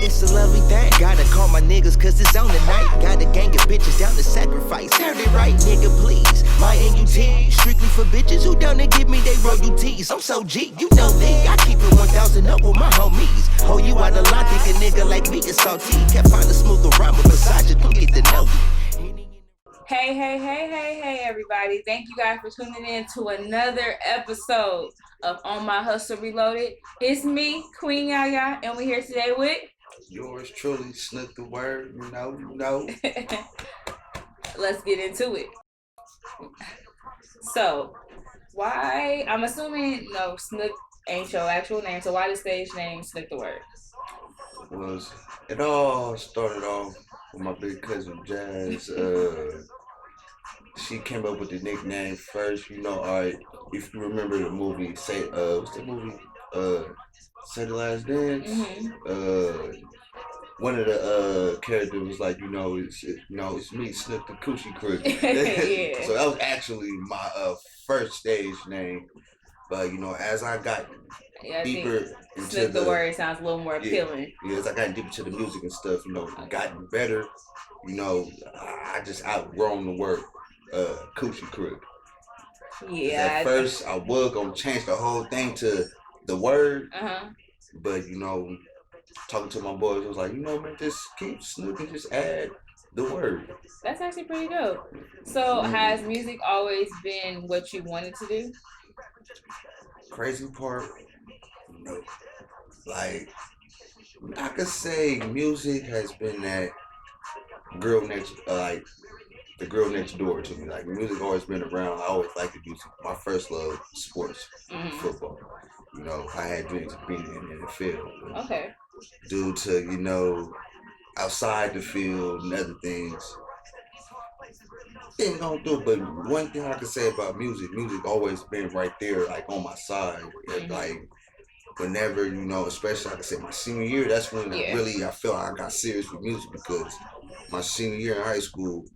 It's a lovely thing. Gotta call my niggas cause it's on tonight. Got a gang of bitches down to sacrifice. Heard it right, nigga, please. My NUT, strictly for bitches who down to give me they royalties. I'm so G, you know me. I keep it 1,000 up with my homies. Hold you out of line, think a nigga like me is salty. Can't find a smoother rhyme besides you, don't get to know me. Hey, everybody. Thank you guys for tuning in to another episode of On My Hustle Reloaded. It's me, Queen Yaya, and we're here today with... Yours truly, Snook Tha Word, you know. Let's get into it. So, why... I'm assuming, no, Snook ain't your actual name, so why the stage name Snook Tha Word? It all started off with my big cousin Jazz. She came up with the nickname first, if you remember the movie, what's the movie? Say the Last Dance. Mm-hmm. One of the characters was like, it's me, Snook the Coochie Crook. Yeah. So that was actually my first stage name. But as I got deeper into Snook Tha Word sounds a little more appealing. Yeah, as I got deeper into the music and stuff, gotten better. I just outgrown the word Coochie Crook. Yeah. At first, I was gonna change the whole thing to the word, but talking to my boys, I was like, man, just keep Snook and just add the word. That's actually pretty dope. So, has music always been what you wanted to do? Crazy part, no. Like, I could say music has been that girl next, the girl next door to me. Like, music always been around. I always liked the music. My first love, sports, football. I had dreams of being in the field. Okay. Due to, outside the field and other things, things don't do. But one thing I can say about music always been right there, like on my side. Like, whenever, especially I can say my senior year, that's when I felt I got serious with music, because my senior year in high school,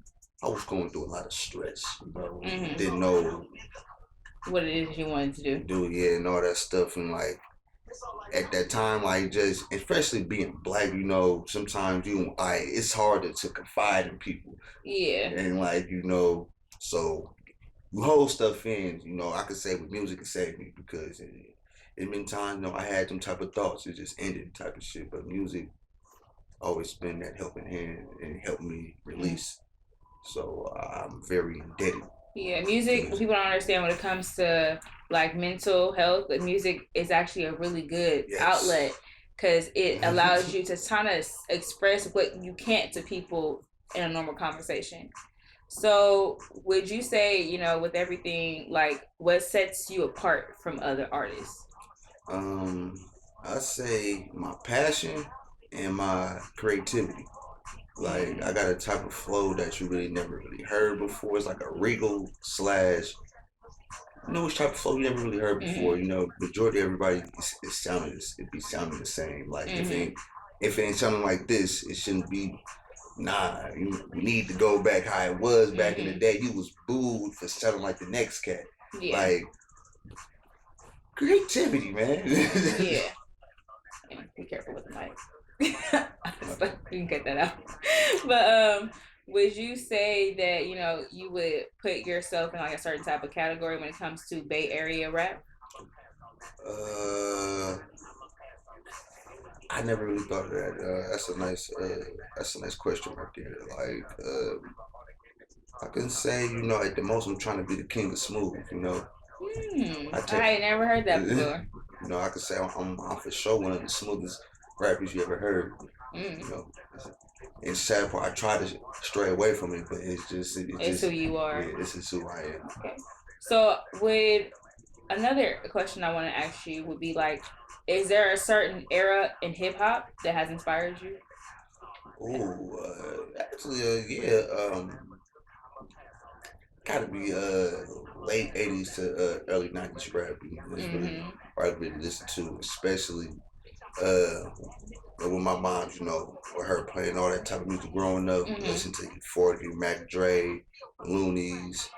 I was going through a lot of stress. Didn't know what it is you wanted to do. And all that stuff. And like at that time, like just especially being black, sometimes it's harder to confide in people. Yeah. And like, so you hold stuff in, I could say with music it saved me, because it been times, I had them type of thoughts, it just ended type of shit. But music always been that helping hand and helped me release. So I'm very indebted. Yeah, music, people don't understand when it comes to like mental health, but music is actually a really good outlet, because it allows you to kind of express what you can't to people in a normal conversation. So would you say, with everything, like what sets you apart from other artists? I say my passion and my creativity. Like, I got a type of flow that you really never really heard before. It's like a regal slash, which type of flow you never really heard before. Majority of everybody it be sounding the same. Like, if it ain't sounding like this, it shouldn't be. Nah, you need to go back how it was back in the day. You was booed for sounding like the next cat. Yeah. Like, creativity, man. Yeah. Be careful with the mic. You can cut that out. But would you say that you would put yourself in like a certain type of category when it comes to Bay Area rap? I never really thought of that. That's a nice question right there. Like, I can say, at the most I'm trying to be the king of smooth. I ain't never heard that before. I can say I'm for sure one of the smoothest rappers you ever heard. And sad part, I try to stray away from it, but it's who you are. Yeah, this is who I am. Okay. So with another question I want to ask you would be like, is there a certain era in hip hop that has inspired you? Actually, gotta be late 80s to early 90s rap. It's really hard to listen to, especially with my mom, with her playing all that type of music growing up, listening to 40, Mac Dre, Loonies,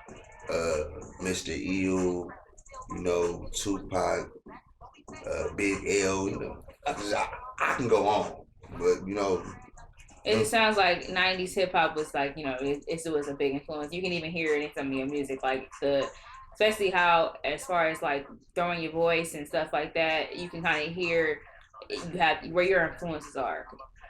Mr. Eel, Tupac, Big L, I can go on. But It just sounds like 90s hip hop was like, it was a big influence. You can even hear it in some of your music, like especially how, as far as like throwing your voice and stuff like that, you can kind of hear you have where your influences are.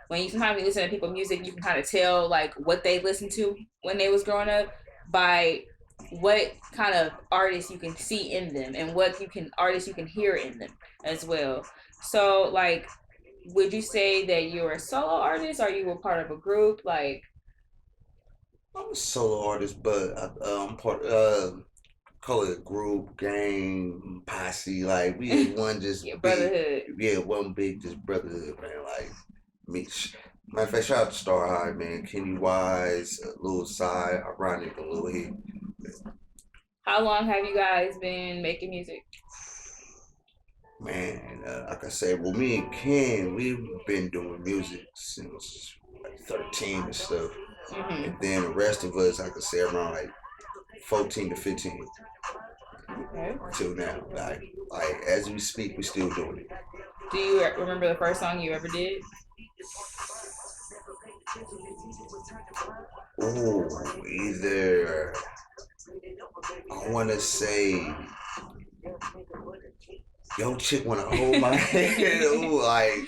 When you sometimes you listen to people's music, you can kind of tell like what they listened to when they was growing up by what kind of artists you can see in them and what artists you can hear in them as well. So like, would you say that you're a solo artist or you were part of a group? Like, I'm a solo artist, but I'm part call it group, gang, posse. Like we had one just yeah, big, brotherhood. one big just brotherhood, man. Like me. Matter of fact, shout out to Star High, man. Kenny Wise, Lil Side, Ironic, and Lil Hit. How long have you guys been making music? Man, like I said, well, me and Ken, we've been doing music since like 13 and stuff. Mm-hmm. And then the rest of us, like I said, around like 14 to 15. Okay. Till now. Like as we speak, we still doing it. Do you remember the first song you ever did? Ooh, either I want to say, yo, chick wanna hold my hand. Ooh, like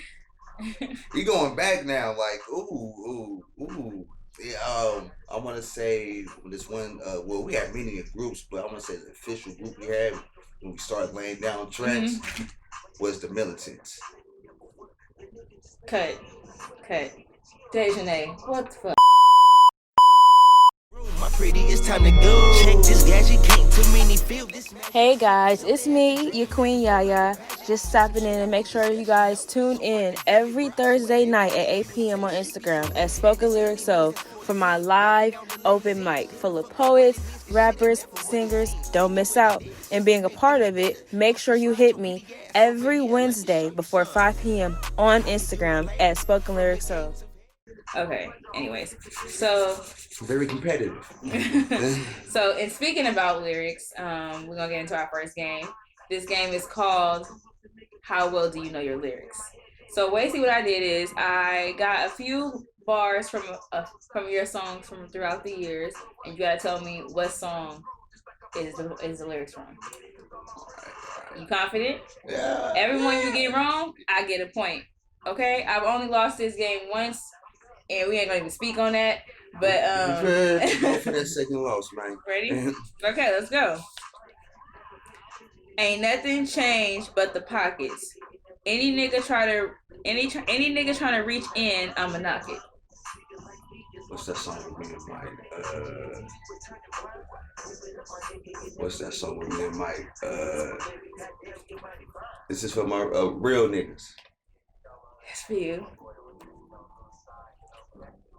we going back now. Like ooh. Yeah, I want to say this one. Well, we had many groups, but I want to say the official group we had when we started laying down tracks was the Militants. Cut. Dejanay, what the fuck? My pretty, it's time to go. Check this gadget, can't too many feel this. Hey guys, it's me, your queen Yaya. Just stopping in and make sure you guys tune in every Thursday night at 8 p.m. on Instagram at Spoken Lyrics So for my live open mic full of poets, rappers, singers. Don't miss out. And being a part of it, make sure you hit me every Wednesday before 5 p.m. on Instagram at Spoken Lyrics So. Okay, anyways, so very competitive. So, in speaking about lyrics, we're gonna get into our first game. This game is called How Well Do You Know Your Lyrics? So basically what I did is I got a few bars from your songs from throughout the years, and you gotta tell me what song is the lyrics from. You confident? Yeah. Everyone you get wrong, I get a point. Okay? I've only lost this game once, and we ain't gonna even speak on that. But go for that second loss, man. Ready? Okay, let's go. Ain't nothing changed but the pockets. Any nigga trying to reach in, I'ma knock it. What's that song with me and Mike? What's that song with me and Mike? This is for my real niggas. That's for you.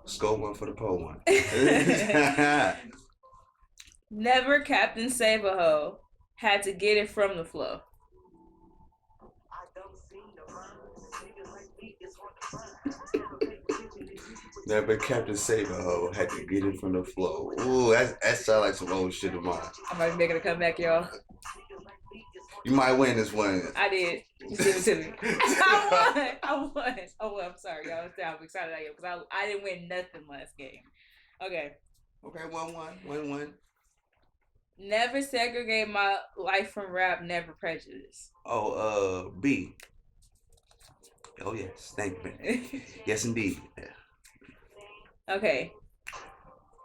Score one for the pole one. Never Captain Save a Hoe. Had to get it from the flow. Never Captain Save a Hoe. Had to get it from the flow. Ooh, that sounds like some old shit of mine. I might be making a comeback, y'all. You might win this one. I did. You give it to me. I won. I'm sorry, y'all. I'm excited at you because I didn't win nothing last game. Okay. Okay, 1-1. Never segregate my life from rap. Never prejudice. Oh, B. Oh yes, thank you. Yes, indeed. Yeah. Okay.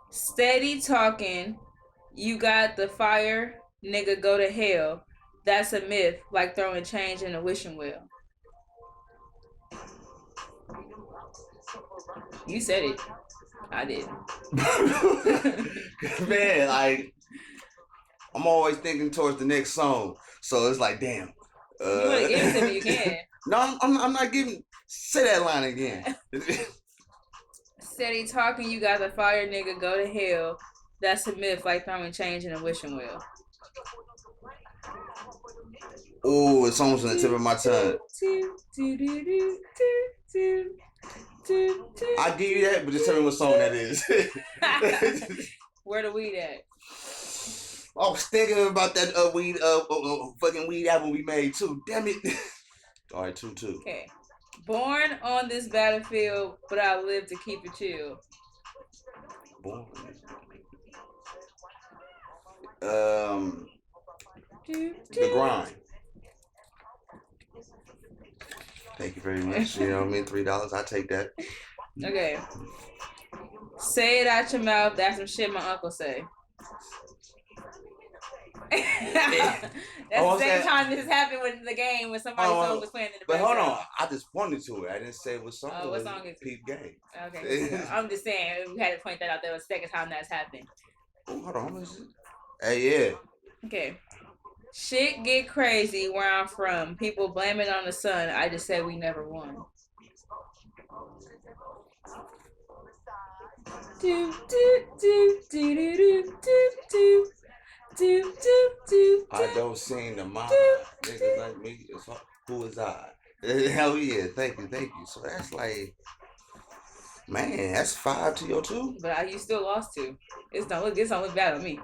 Steady talking. You got the fire. Nigga, go to hell. That's a myth, like throwing change in a wishing well. You said it. I didn't. Man, like, I'm always thinking towards the next song. So it's like, damn. You want to give it to me, you can. No, I'm not giving. Say that line again. Steady talking, you got the fire, nigga, go to hell. That's a myth, like throwing change in a wishing well. Oh, it's almost on the tip of my tongue. I'll give you that, but just tell me what song that is. Where the weed at? I was thinking about that weed fucking weed album we made too. Damn it. All right, 2-2. Okay. Born on this battlefield, but I live to keep it chill. Born. The grind. Thank you very much. You know what I mean? $3. I take that. Okay. Say it out your mouth. That's some shit my uncle say. That's the same time this happened with the game when somebody's song was playing in the background. But hold on, I just pointed to it. I didn't say what song. What song is it? Peep Game. Okay, I'm just saying we had to point that out. That was the second time that's happened. Oh, hold on, hey, yeah. Okay. Shit get crazy where I'm from. People blame it on the sun. I just said we never won. Do do do do do do do. I don't seem to mind. Niggas like me, who is I? Hell yeah, thank you. So that's like, man, that's 5 to your 2. But you still lost 2. This don't look bad on me.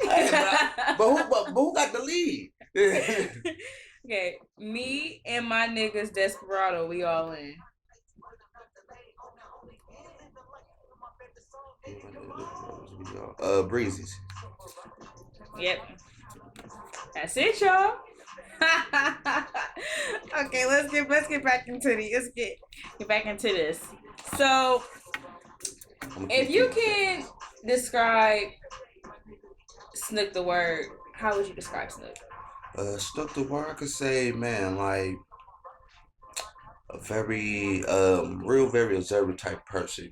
Hey, but who got the lead? Okay, me and my niggas Desperado, we all in. Breezes. Yep. That's it, y'all. Okay, let's get back into get back into this. So, if you can describe Snook Tha Word, how would you describe Snook? Snook Tha Word, I could say, man, like a very real, very observant type person.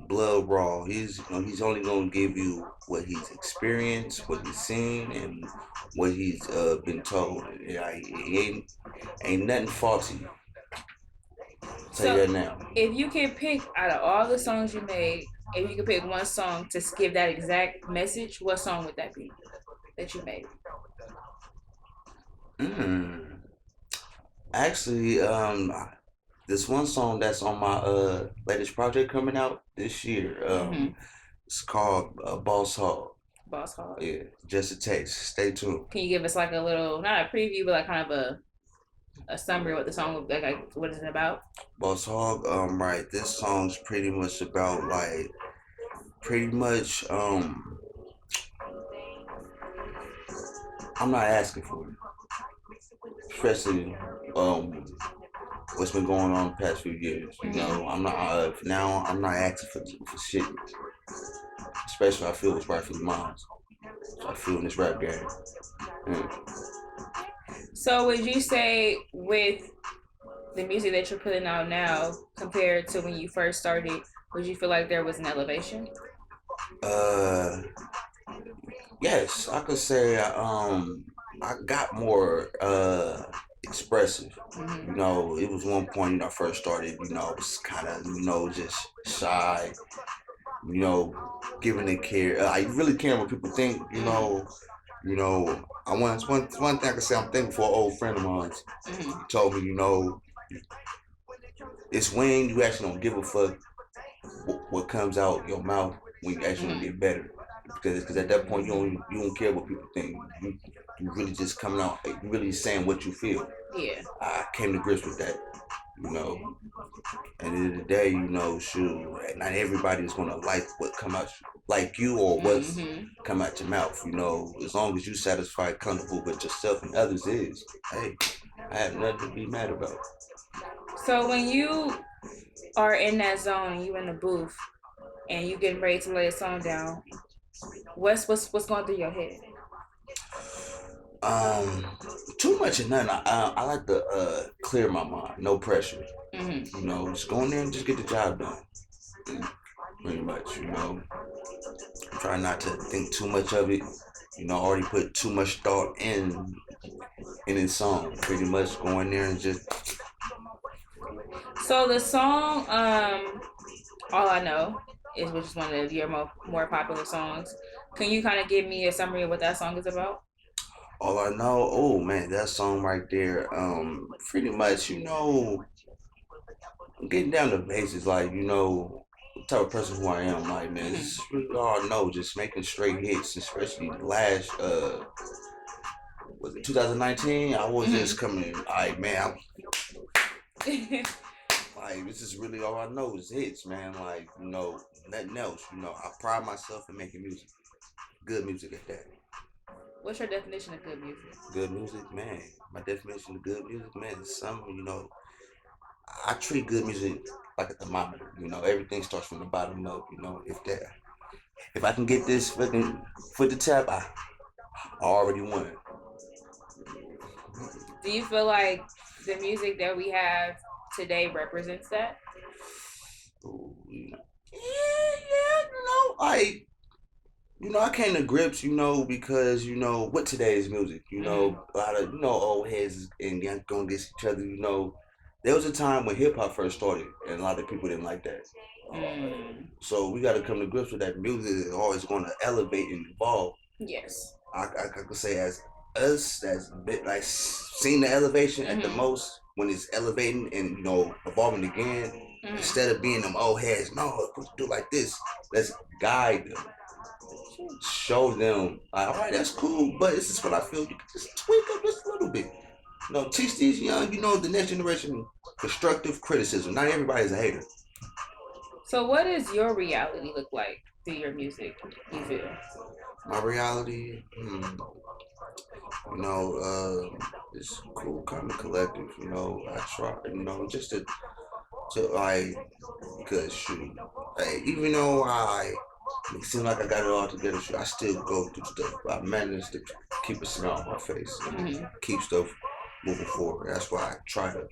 Blood raw. He's only gonna give you what he's experienced, what he's seen, and what he's been told. He ain't nothing faulty. Tell you that now. If you can pick out of all the songs you made, if you could pick one song to give that exact message, what song would that be that you made? Actually, this one song that's on my latest project coming out this year. It's called Boss Hog. Boss Hog. Yeah, just a taste. Stay tuned. Can you give us like a little, not a preview, but like kind of a summary of what the song would be, like what is it about? Boss Hog. Right. This song's pretty much about I'm not asking for it, especially what's been going on the past few years. You know, I'm not now. I'm not asking for shit. Especially I feel what's rightfully mine. So I feel in this rap game. So would you say with the music that you're putting out now compared to when you first started, would you feel like there was an elevation? Yes, I could say I got more expressive. You know, it was one point, I first started, I was kind of, just shy, giving it care. I really care what people think, I once, one thing I can say, I'm thankful for an old friend of mine. He told me, it's when you actually don't give a fuck what comes out your mouth when you actually get better. Because at that point you don't care what people think. You really just coming out, you really saying what you feel. Yeah. I came to grips with that, At the end of the day, shoot, not everybody's gonna like what come out like you or what's come out your mouth. As long as you satisfied, comfortable with yourself and others is, hey, I have nothing to be mad about. So when you are in that zone, you in the booth, and you getting ready to lay a song down, what's going through your head? Too much of nothing. I like to clear my mind, no pressure. Just go in there and just get the job done. Pretty much, Try not to think too much of it. Already put too much thought in this song. Pretty much go in there and just. So the song, All I Know, which is one of your more popular songs. Can you kind of give me a summary of what that song is about? All I Know, oh man, that song right there, pretty much, getting down to basics, like, the type of person who I am, like, man, it's really all I know, just making straight hits, especially the last was it 2019? I was just coming. Like, man, like this is really all I know is hits, man. Like, nothing else. I pride myself in making music, good music at that. What's your definition of good music? Good music, man. My definition of good music, man, is something. I treat good music like a thermometer. Everything starts from the bottom up. If I can get this fucking foot to tap, I already won. Do you feel like the music that we have today represents that? Yeah, I came to grips, because, with today's music, a lot of, old heads and young gonna get each other, there was a time when hip hop first started and a lot of people didn't like that. So we got to come to grips with that music is always going to elevate and evolve. Yes. I could say as us, that's a bit like seeing the elevation at the most when it's elevating and, evolving again. Instead of being them old heads, no, let's do like this. Let's guide them. Show them, like, all right, that's cool, but this is what I feel. You can just tweak up just a little bit. Teach these young, the next generation constructive criticism. Not everybody's a hater. So what does your reality look like through your music, you feel? My reality, it's cool, kind of collective. I try, just to like, because shoot, hey, even though it seems like I got it all together, I still go through stuff. I manage to keep a smile on my face and keep stuff moving forward. That's why I try to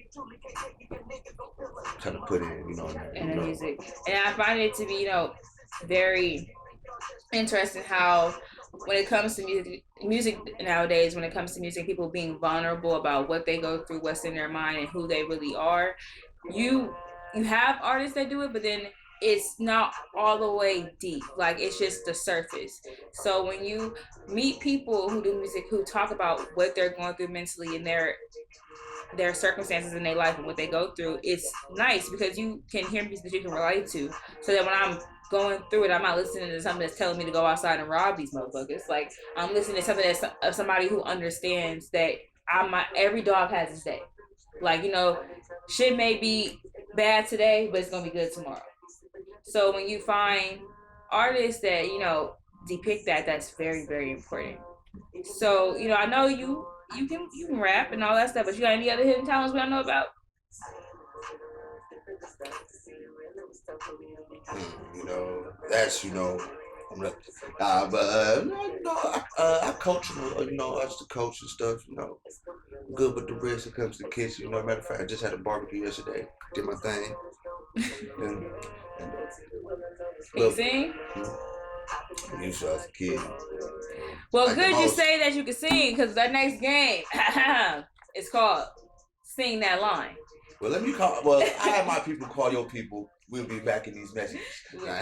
put in, in the music. And I find it to be, very interesting how when it comes to music nowadays, when it comes to music, people being vulnerable about what they go through, what's in their mind, and who they really are. You have artists that do it, but then it's not all the way deep. Like, it's just the surface. So when you meet people who do music, who talk about what they're going through mentally and their circumstances in their life and what they go through, it's nice because you can hear music that you can relate to. So that when I'm going through it, I'm not listening to something that's telling me to go outside and rob these motherfuckers. Like, I'm listening to something that's of somebody who understands that every dog has its day. Like, shit may be bad today, but it's gonna be good tomorrow. So when you find artists that, depict that, that's very, very important. So, I know you can rap and all that stuff, but you got any other hidden talents we don't know about? That's I coach. I used to coach and stuff. Good with the wrist when it comes to the kitchen. Matter of fact, I just had a barbecue yesterday. Did my thing. Can you sing? You saw as a kid. Well, like, good you say that you can sing, because that next game is called Sing That Line. Well, let me call. Well, I have my people call your people. We'll be back in these messages. No,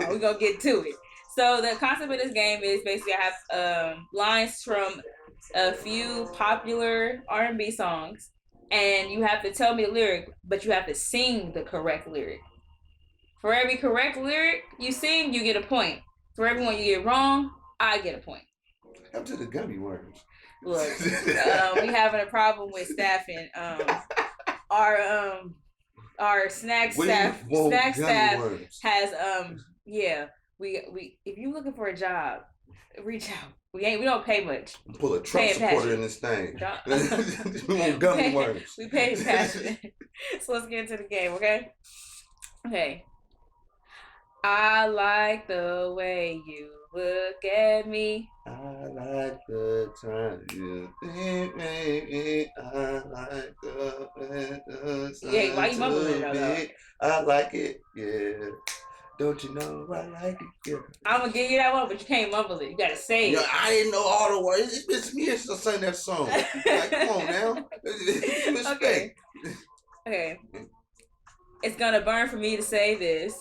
we're gonna get to it. So the concept of this game is basically I have lines from a few popular R&B songs, and you have to tell me the lyric, but you have to sing the correct lyric. For every correct lyric you sing, you get a point. For every one you get wrong, I get a point. Up to the gummy worms. Look, we having a problem with staffing. Our snack staff has we if you're looking for a job, reach out. We don't pay much. Pull a Trump supporter in this thing. We want gummy worms. We pay passion. So let's get into the game, okay? Okay. I like the way you look at me. I like the time you think, baby. I like the yeah, why you mumbling it? I like it, yeah. Don't you know I like it, yeah. I'm gonna give you that one, but you can't mumble it. You gotta say it. I didn't know all the words. It's me that sang that song. Like, come on now. Okay. Okay. It's gonna burn for me to say this.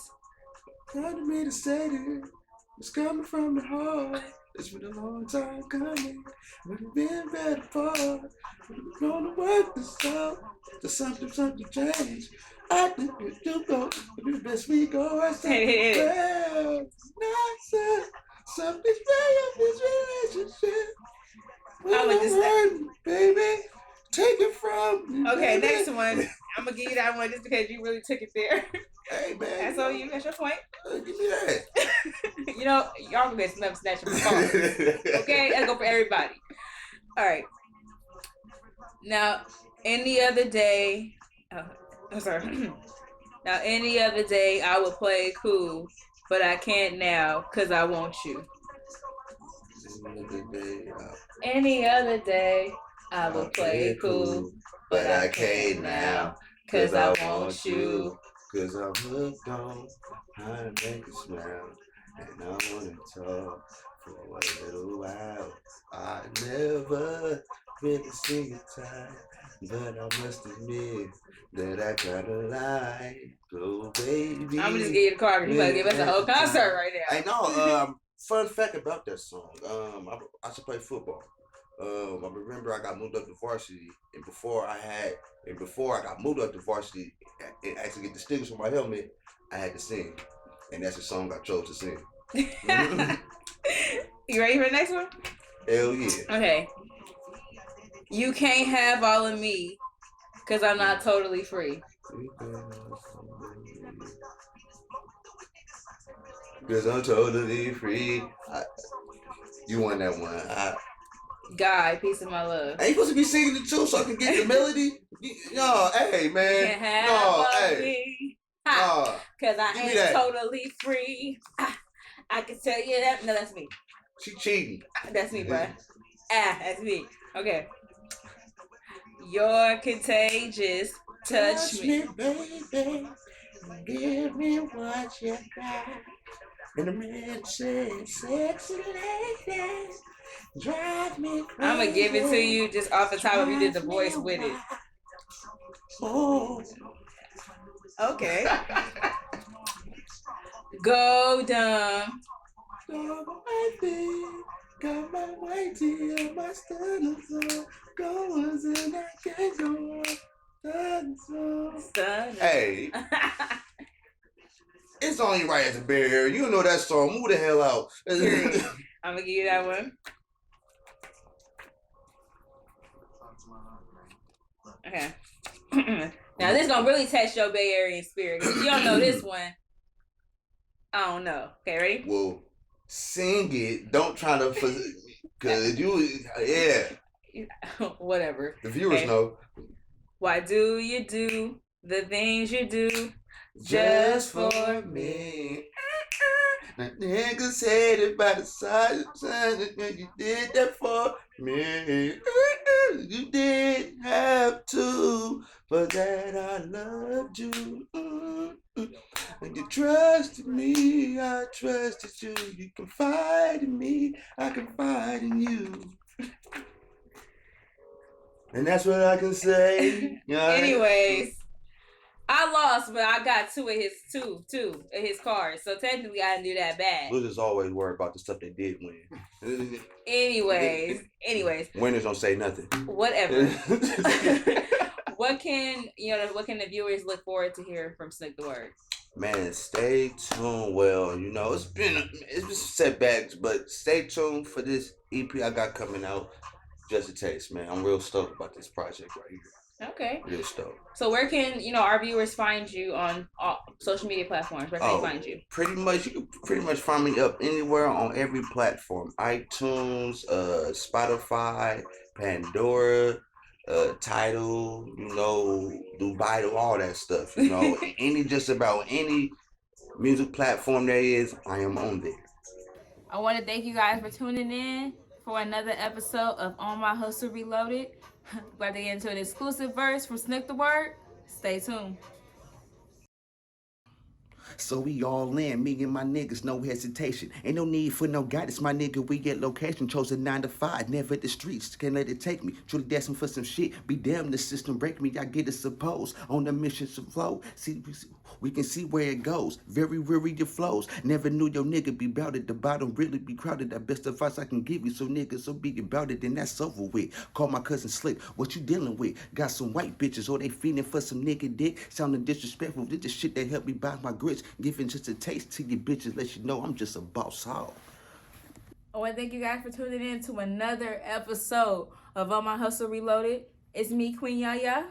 Time for me to say this. It's coming from the heart. It's been a long time coming. But it's been better for. We're gonna work this out. There's something change. I think we do go. The best we go. I say, well, something's wrong with this relationship. I'ma just baby. Take it from me. Okay, baby. next one. I'm gonna give you that one just because you really took it there. Hey man. That's all you. That's your point. Give me that. You know, y'all gonna snap snatching my phone. Okay, that'll go for everybody. All right. Now, any other day. I'm sorry. Now, any other day I would play cool, but I can't now because I want you. Any other day I would play cool, but I can't now because I want you. Cause I'm hooked on how to make you smile, and I wanna talk for a little while. I never been a single time, but I must admit that I kinda like, oh baby. I'm just give you the card because you better give us a whole concert right now. I know. Fun fact about that song. I should play football. I remember I got moved up to varsity, and before I got moved up to varsity and actually get distinguished with my helmet, I had to sing, and that's the song I chose to sing. You ready for the next one? Hell yeah. Okay. You can't have all of me, cause I'm not totally free. Cause I'm totally free. You won that one. Guy, piece of my love. Ain't you supposed to be singing it too so I can get the melody? No, hey man. Can't have no, all hey. of me. Ha, cause I Give me ain't that. totally free. I can tell you that. No, that's me. She cheating. That's me, bruh. That's me. Okay. You're contagious. Touch me, baby. Give me what you got. And the man said, sexy lady, drive me crazy. I'm gonna give it to you just off the top of you did the voice with it. Oh. Okay. Go dumb. Got my whitey, got my whitey, my standards on. Goers and I can't go on. Hey. It's only right as a barrier. You know that song. Move the hell out. I'm gonna give you that one. Okay. Now this is gonna really test your Bay Area spirit. If you don't know this one, I don't know. Okay, ready? Well, sing it. Don't try to, cause yeah. Whatever. The viewers know. Why do you do the things you do just for me? The niggas said it by the side of the and you did that for me. You didn't have to, but that I loved you. And you trusted me, I trusted you. You confide in me, I confide in you. And that's what I can say. Anyways, I lost, but I got two of his cards. So technically, I didn't do that bad. We'll just always worry about the stuff they did win. Anyways. Winners don't say nothing. Whatever. What can the viewers look forward to hearing from Snook Tha Word? Man, stay tuned. Well, it's been setbacks, but stay tuned for this EP I got coming out. Just a taste, man. I'm real stoked about this project right here. Okay. Real stoked. So where can our viewers find you on all social media platforms? Where can they find you? Pretty much, you can pretty much find me up anywhere on every platform: iTunes, Spotify, Pandora, Tidal, Dubai, all that stuff. Just about any music platform there is, I am on there. I want to thank you guys for tuning in for another episode of On My Hustle Reloaded. About to get into an exclusive verse from Snook Tha Word. Stay tuned. So we all in, me and my niggas, no hesitation. Ain't no need for no guidance, my nigga, we get location. Chose a 9 to 5, never at the streets, can't let it take me. Truly destined for some shit, be damn the system break me, I get it supposed. On the mission to flow, see, we can see where it goes. Very weary your flows, never knew your nigga be bout it. The bottom really be crowded, the best advice I can give you. So niggas, so be about it, then that's over with. Call my cousin Slick, what you dealing with? Got some white bitches, or they feeding for some nigga dick. Sounding disrespectful, this the shit that helped me buy my grits. Giving just a taste to your bitches, let you know I'm just a boss hog. I want to thank you guys for tuning in to another episode of On My Hustle Reloaded. It's me, Queen Yaya.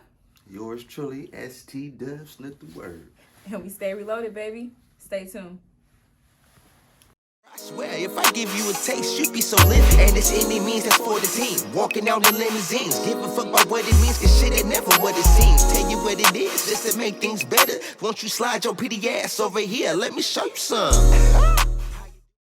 Yours truly, ST Dub, Snook Tha Word. And we stay reloaded, baby. Stay tuned. I swear, if I give you a taste, you'd be so lit. And it's any means that's for the team. Walking out in limousines, give a fuck about what it means, cause shit ain't never what it seems. Tell you what it is, just to make things better. Won't you slide your pretty ass over here? Let me show you some.